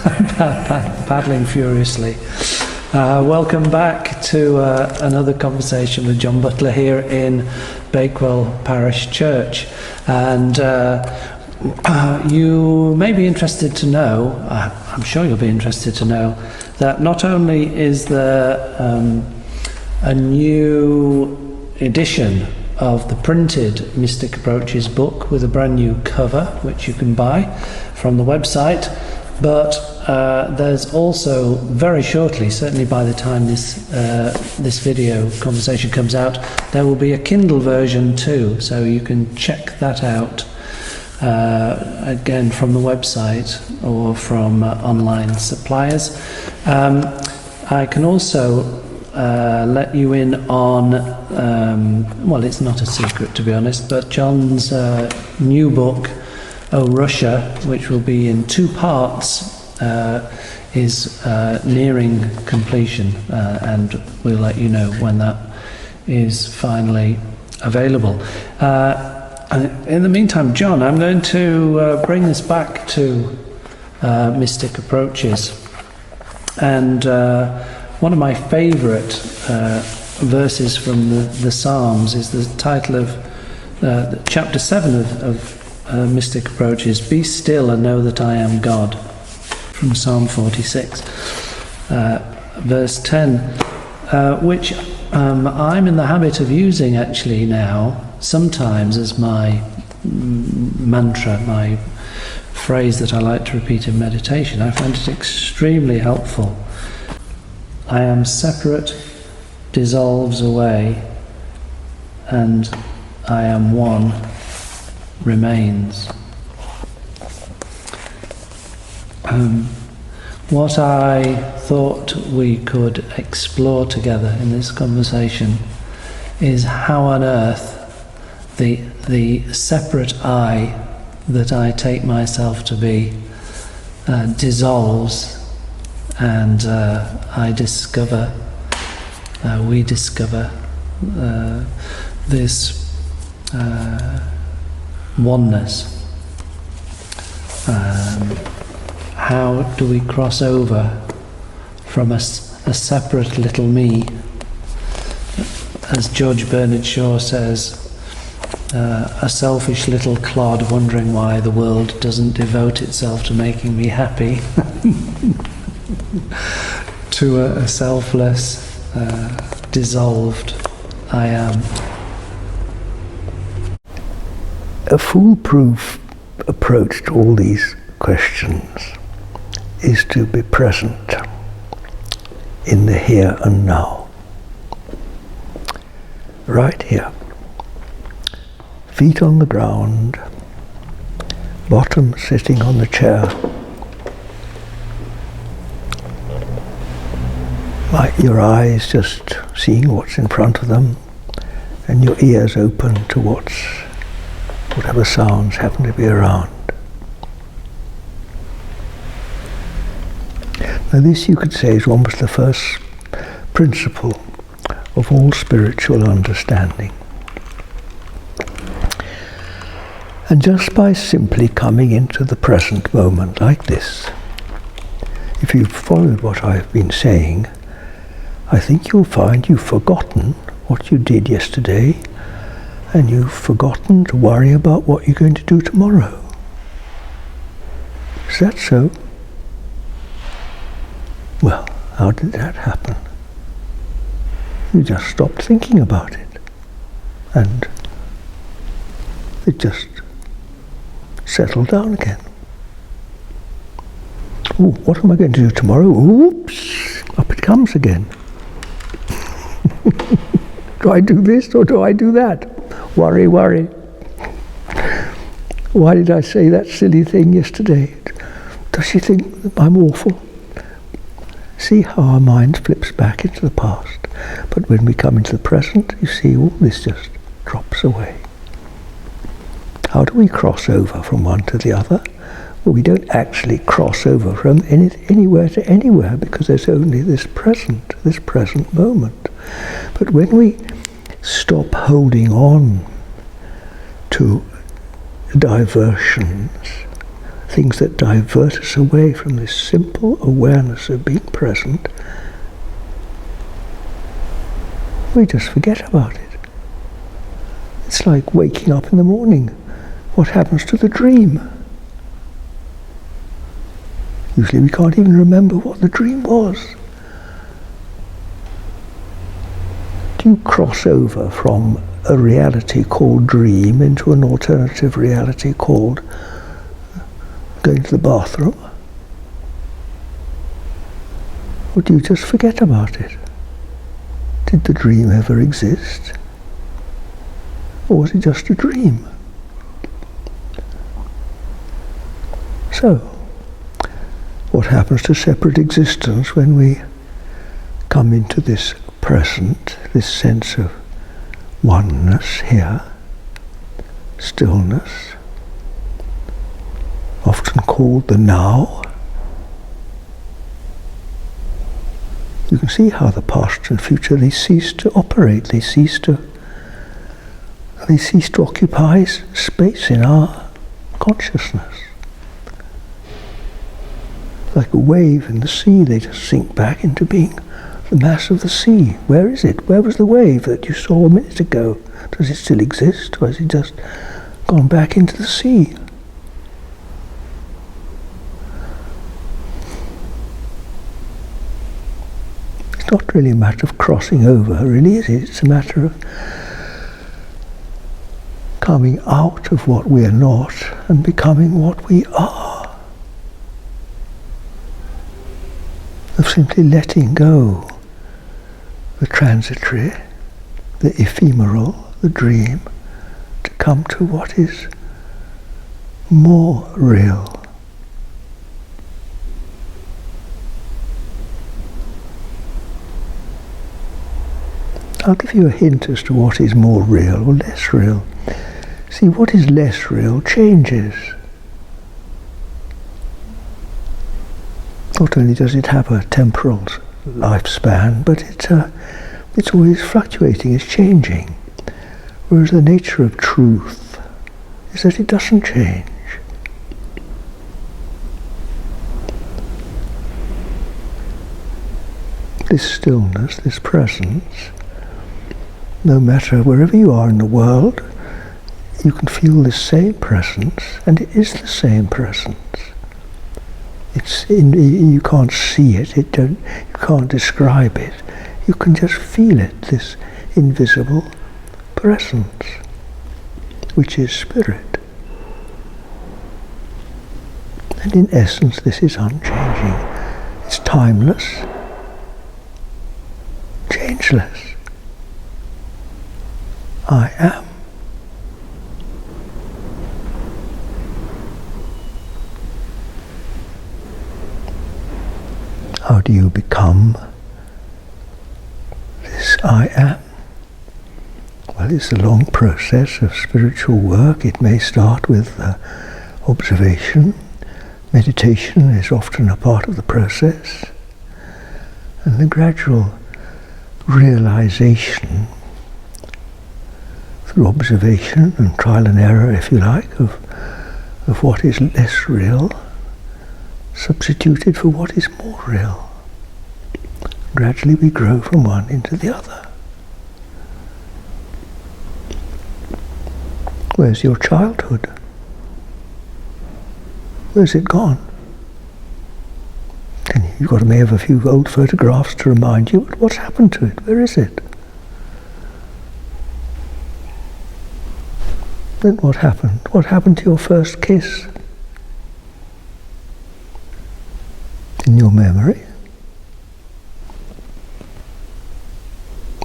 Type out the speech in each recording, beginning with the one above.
paddling furiously. Welcome back to another conversation with John Butler here in Bakewell Parish Church. And you may be interested to know, I'm sure you'll be interested to know, that not only is there a new edition of the printed Mystic Approaches book with a brand new cover, which you can buy from the website, but there's also very shortly, certainly by the time this video conversation comes out, there will be a Kindle version too, so you can check that out again from the website or from online suppliers. I can also let you in on, well, it's not a secret to be honest, but John's new book, Oh Russia, which will be in 2 parts, is nearing completion, and we'll let you know when that is finally available. In the meantime, John, I'm going to bring this back to Mystic Approaches, and one of my favourite verses from the Psalms is the title of chapter 7 of Mystic Approaches, Be still and know that I am God, from Psalm 46, verse 10, which I'm in the habit of using actually now, sometimes as my mantra, my phrase that I like to repeat in meditation. I find it extremely helpful. I am separate, dissolves away, and I am one, remains. What I thought we could explore together in this conversation is how on earth the separate I that I take myself to be dissolves, and we discover this oneness. How do we cross over from a separate little me, as George Bernard Shaw says, a selfish little clod wondering why the world doesn't devote itself to making me happy, to a selfless, dissolved I am. A foolproof approach to all these questions is to be present in the here and now. Right here. Feet on the ground, bottom sitting on the chair. Like your eyes just seeing what's in front of them, and your ears open to whatever sounds happen to be around. Now this, you could say, is almost the first principle of all spiritual understanding. And just by simply coming into the present moment like this, if you've followed what I've been saying, I think you'll find you've forgotten what you did yesterday, and you've forgotten to worry about what you're going to do tomorrow. Is that so? Well, how did that happen? You just stopped thinking about it, and it just settled down again. Oh, what am I going to do tomorrow? Oops, up it comes again. Do I do this or do I do that? Worry, worry. Why did I say that silly thing yesterday? Does she think I'm awful? See how our mind flips back into the past. But when we come into the present, you see all this just drops away. How do we cross over from one to the other? Well, we don't actually cross over from anywhere to anywhere, because there's only this present moment. But when we stop holding on to diversions, things that divert us away from this simple awareness of being present, we just forget about it. It's like waking up in the morning. What happens to the dream? Usually we can't even remember what the dream was. Do you cross over from a reality called dream into an alternative reality called going to the bathroom? Or do you just forget about it? Did the dream ever exist? Or was it just a dream? So, what happens to separate existence when we come into this present, this sense of oneness here, stillness, often called the now? You can see how the past and future, they cease to operate, they cease to occupy space in our consciousness. Like a wave in the sea, they just sink back into being the mass of the sea. Where is it? Where was the wave that you saw a minute ago? Does it still exist, or has it just gone back into the sea? It's not really a matter of crossing over, really, is it? It's a matter of coming out of what we are not and becoming what we are. Of simply letting go the transitory, the ephemeral, the dream, to come to what is more real. I'll give you a hint as to what is more real or less real. See, what is less real changes. Not only does it have a temporal lifespan, but it's always fluctuating, it's changing. Whereas the nature of truth is that it doesn't change. This stillness, this presence, no matter wherever you are in the world, you can feel the same presence, and it is the same presence. You can't see it, you can't describe it. You can just feel it, this invisible presence, which is spirit. And in essence, this is unchanging. It's timeless, changeless. I am. How do you become this I am? Well, it's a long process of spiritual work. It may start with observation. Meditation is often a part of the process. And the gradual realization through observation and trial and error, if you like, of what is less real, substituted for what is more real. Gradually we grow from one into the other. Where's your childhood? Where's it gone? And may have a few old photographs to remind you, but what's happened to it? Where is it? Then what happened? What happened to your first kiss? In your memory?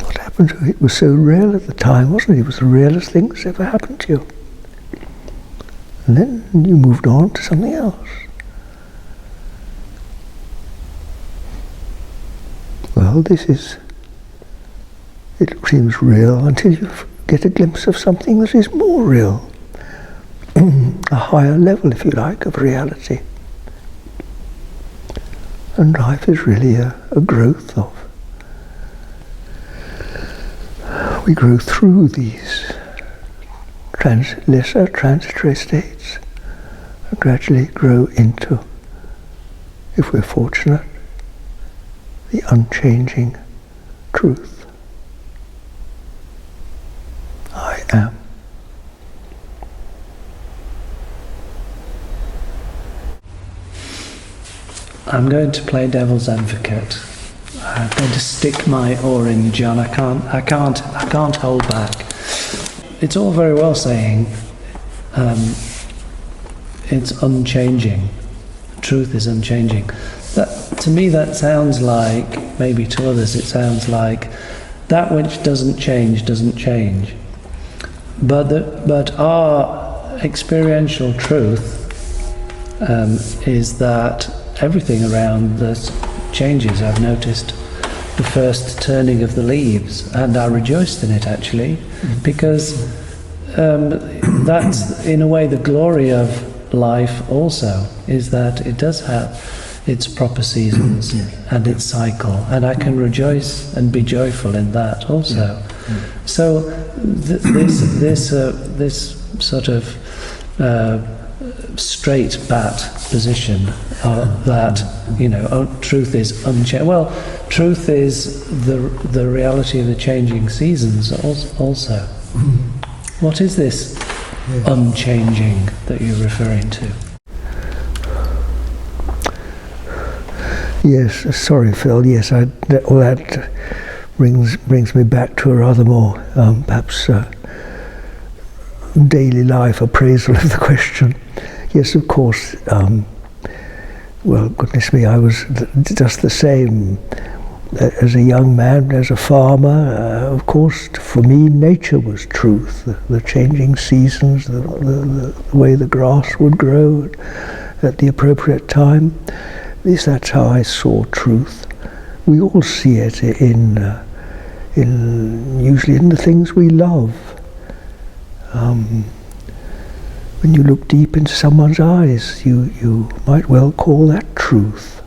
What happened to it? It was so real at the time, wasn't it? It was the realest thing that's ever happened to you. And then you moved on to something else. Well, it seems real until you get a glimpse of something that is more real. A higher level, if you like, of reality. And life is really a growth of. We grow through these lesser transitory states gradually grow into, if we're fortunate, the unchanging truth. I am. I'm going to play devil's advocate. I'm going to stick my orange on. I can't hold back. It's all very well saying it's unchanging. Truth is unchanging. That, to me, that sounds like, maybe to others, it sounds like that which doesn't change doesn't change. But our experiential truth is that everything around us changes. I've noticed the first turning of the leaves, and I rejoiced in it actually, because that's in a way the glory of life also, is that it does have its proper seasons and its cycle, and I can rejoice and be joyful in that also. So this sort of straight bat position that, you know, truth is unchanging. Well, truth is the reality of the changing seasons also. What is this unchanging that you're referring to? Yes, sorry, Phil. Yes, that brings me back to a rather more perhaps daily life appraisal of the question. Yes, of course. Well, goodness me, I was just the same as a young man, as a farmer. Of course, for me, nature was truth. The changing seasons, the way the grass would grow at the appropriate time. At least that's how I saw truth. We all see it usually in the things we love. When you look deep into someone's eyes, you might well call that truth.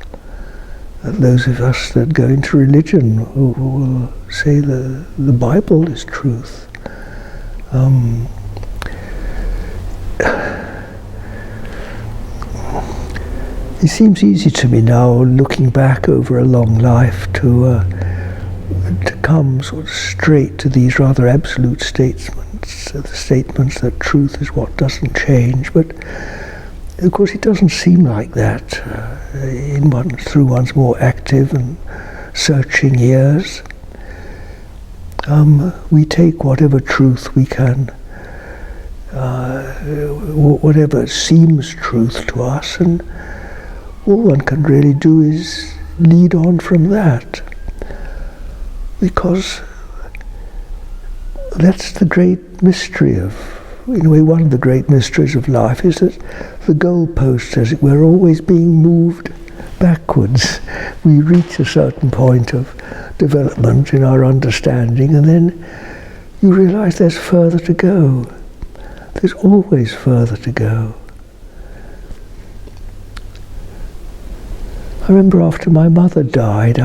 Those of us that go into religion will say the Bible is truth. It seems easy to me now, looking back over a long life, to come sort of straight to these rather absolute statements that truth is what doesn't change. But of course it doesn't seem like that through one's more active and searching years. We take whatever truth we can, whatever seems truth to us, and all one can really do is lead on from that, because that's the great mystery of, in a way, one of the great mysteries of life is that the goalposts, as it were, are always being moved backwards. We reach a certain point of development in our understanding, and then you realize there's further to go. There's always further to go. I remember after my mother died,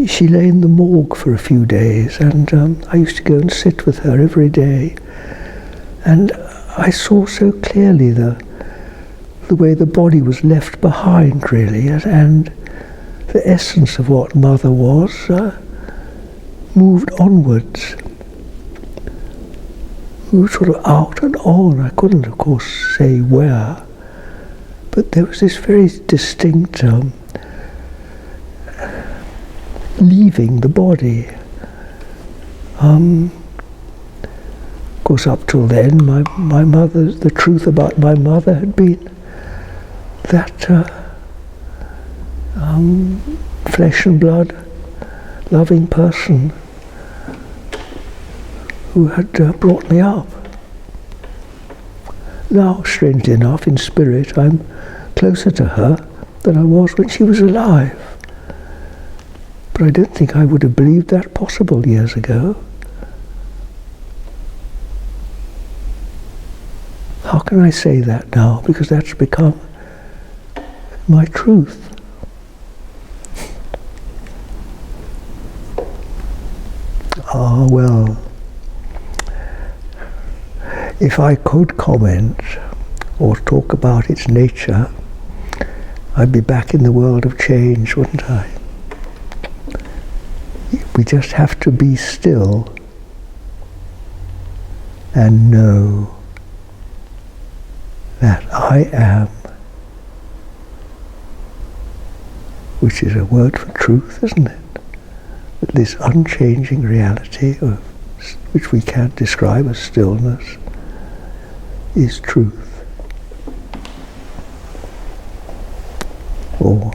she lay in the morgue for a few days, and I used to go and sit with her every day. And I saw so clearly the way the body was left behind, really, and the essence of what Mother was moved onwards. We were sort of out and on. I couldn't, of course, say where, but there was this very distinct leaving the body. Of course, up till then, the truth about my mother had been that flesh and blood, loving person who had brought me up. Now, strangely enough, in spirit, I'm closer to her than I was when she was alive. But I don't think I would have believed that possible years ago. How can I say that now? Because that's become my truth. Well, if I could comment or talk about its nature, I'd be back in the world of change, wouldn't I? We just have to be still and know that I am, which is a word for truth, isn't it? That this unchanging reality, which we can't describe as stillness, is truth. Or